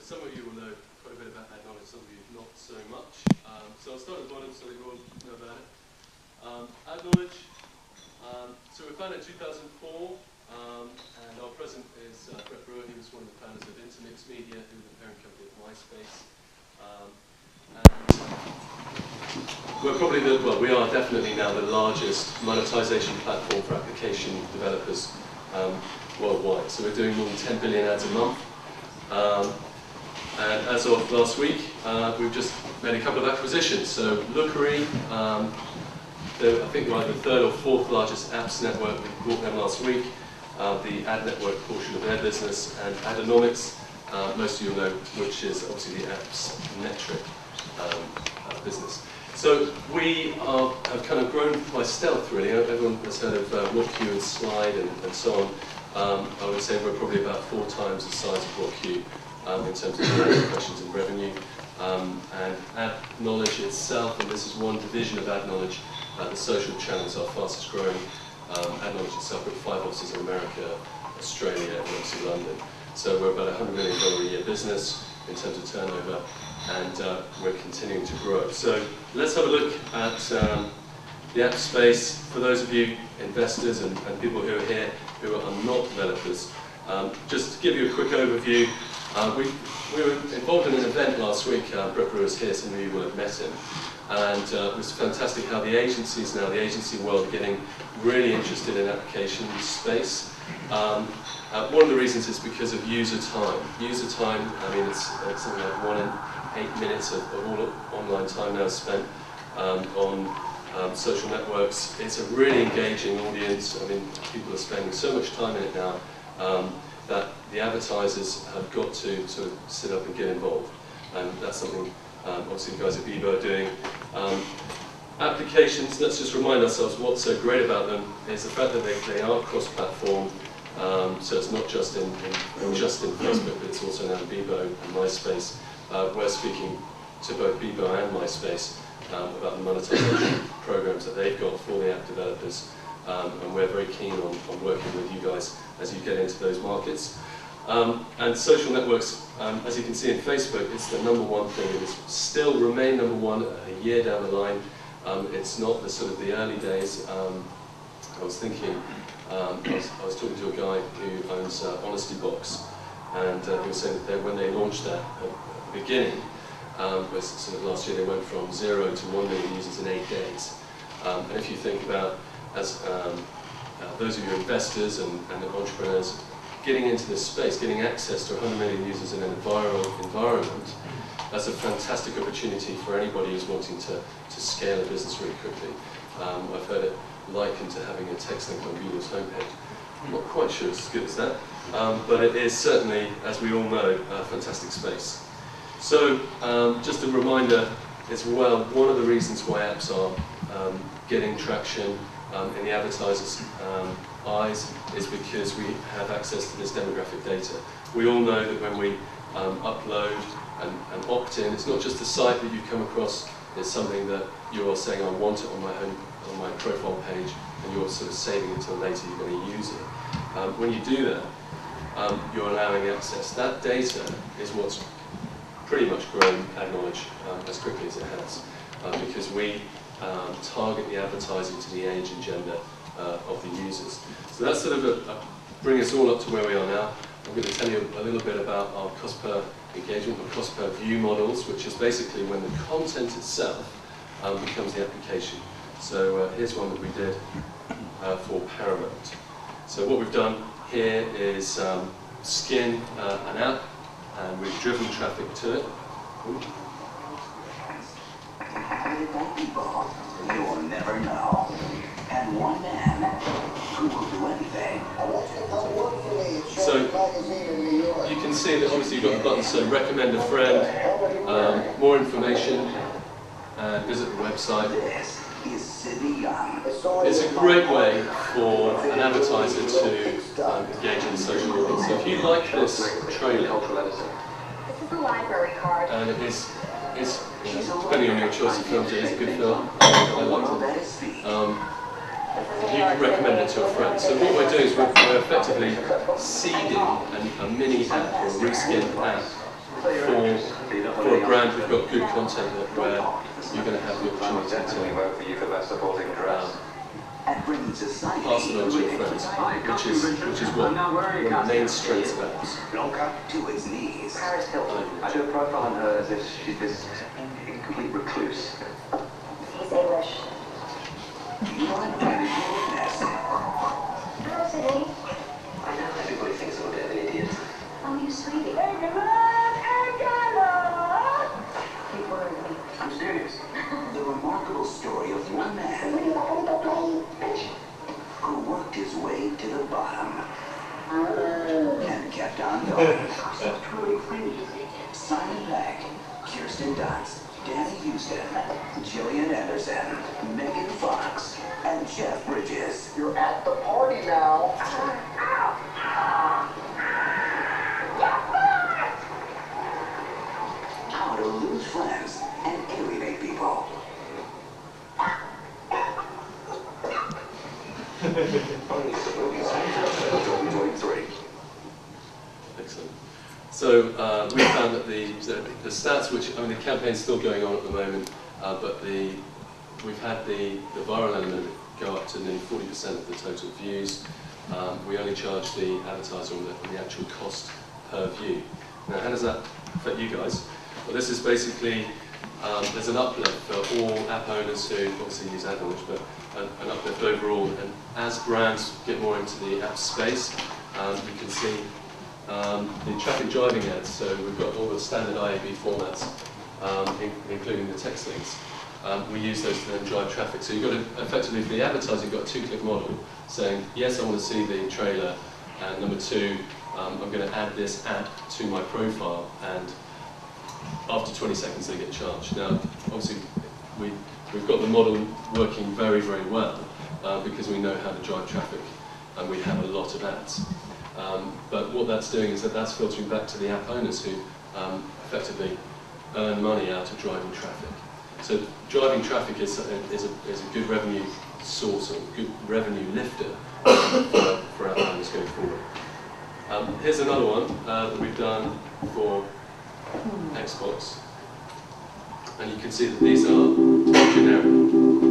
some of you will know quite a bit about AdKnowledge, some of you not so much. So I'll start at the bottom so that you all know about it. AdKnowledge, so we were founded in 2004, and our president is Brett Brewer. He was one of the founders of Intermix Media, who was the parent company of MySpace. We're probably we are definitely now the largest monetization platform for application developers worldwide. So we're doing more than 10 billion ads a month. And as of last week, we've just made a couple of acquisitions. So Lookery, I think we're either the third or fourth largest apps network. We bought them last week. The ad network portion of their business, and Adanomics, most of you will know, which is obviously the apps metric business. So we have kind of grown by stealth, really. Everyone has heard of WhatQ and Slide and so on. I would say we're probably about 4 times the size of WhatQ in terms of ad impressions and revenue. And AdKnowledge itself, and this is one division of AdKnowledge, the social channel is our fastest growing. AdKnowledge itself, we've 5 offices in America, Australia, and obviously London. So we're about a $100 million a year business in terms of turnover, and we're continuing to grow. So let's have a look at the app space. For those of you investors and people who are here who are not developers, just to give you a quick overview, we were involved in an event last week. Brett Brewer was here, some of you will have met him. And it was fantastic how the agencies now, the agency world, are getting really interested in application space. One of the reasons is because of user time. User time, I mean, it's something like 1 in 8 minutes of all online time now spent on social networks. It's a really engaging audience. I mean, people are spending so much time in it now that the advertisers have got to sort of sit up and get involved. And that's something obviously the guys at Bebo are doing. Applications, let's just remind ourselves what's so great about them is the fact that they are cross-platform. So it's not just in Facebook, but it's also now in Bebo and MySpace. We're speaking to both Bebo and MySpace about the monetization programs that they've got for the app developers. And we're very keen on working with you guys as you get into those markets. And social networks, as you can see in Facebook, it's the #1 thing. It still remain #1 a year down the line. It's not the sort of the early days. I was thinking, I was talking to a guy who owns Honesty Box, and he was saying that when they launched that at the beginning, was sort of last year, they went from 0 to 1 million users in 8 days. And if you think about, as those of you investors and entrepreneurs, getting into this space, getting access to 100 million users in a viral environment, that's a fantastic opportunity for anybody who's wanting to scale a business really quickly. I've heard it likened to having a text link on Google's homepage. I'm not quite sure it's as good as that, but it is certainly, as we all know, a fantastic space. So just a reminder as well, one of the reasons why apps are getting traction in the advertisers' eyes is because we have access to this demographic data. We all know that when we upload and opt in, it's not just a site that you come across, it's something that you are saying, I want it on my profile page, and you're sort of saving it till later you're going to use it. When you do that, you're allowing access. That data is what's pretty much grown AdKnowledge as quickly as it has, because we target the advertising to the age and gender of the users. So that's sort of bring us all up to where we are now. I'm going to tell you a little bit about our cost per engagement, or cost per view models, which is basically when the content itself becomes the application. So here's one that we did for Paramount. So what we've done here is skin an app, and we've driven traffic to it. Ooh. You will never know. And one man who will do anything. So you can see that obviously you've got the button, so recommend a friend, more information, and visit the website. It's a great way for an advertiser to engage in social audience. So if you like this trailer, and it is depending on your choice of films, it is a good film. I liked it. You can recommend it to a friend. So what we're doing is we're effectively seeding a mini app or a reskin app for a brand who've got good content where you're going to have the opportunity to pass it on to your friends, which is what one of the main strengths of apps. To its knees. Paris Hilton. I do a profile on her as if she's this incomplete recluse. He's English. I know everybody thinks I'm a bit of an idiot. Oh, you sweetie. Keep worrying me. I'm serious. The remarkable story of one man who worked his way to the bottom and kept on going. Simon Pegg, Kirsten Dunst, Danny Houston, Gillian Anderson, Megan Fox, and Jeff Bridges. You're at the party now. How to lose friends and alienate people. Excellent. So we found that the stats, which, I mean, the campaign's still going on at the moment, but we've had the viral element go up to nearly 40% of the total views. We only charge the advertiser on the actual cost per view. Now, how does that affect you guys? Well, this is basically, there's an uplift for all app owners who obviously use AdLaunch, but an uplift overall. And as brands get more into the app space, you can see the traffic driving ads. So we've got all the standard IAB formats, including the text links. We use those to then drive traffic. So you've got to, effectively, for the advertiser, you've got a two-click model saying, yes, I want to see the trailer, and number two, I'm going to add this ad to my profile, and after 20 seconds they get charged. Now, obviously, we've got the model working very, very well because we know how to drive traffic, and we have a lot of ads. But what that's doing is that's filtering back to the app owners who effectively earn money out of driving traffic. So driving traffic is a good revenue source, or good revenue lifter for app owners going forward. Here's another one that we've done for Xbox, and you can see that these are generic.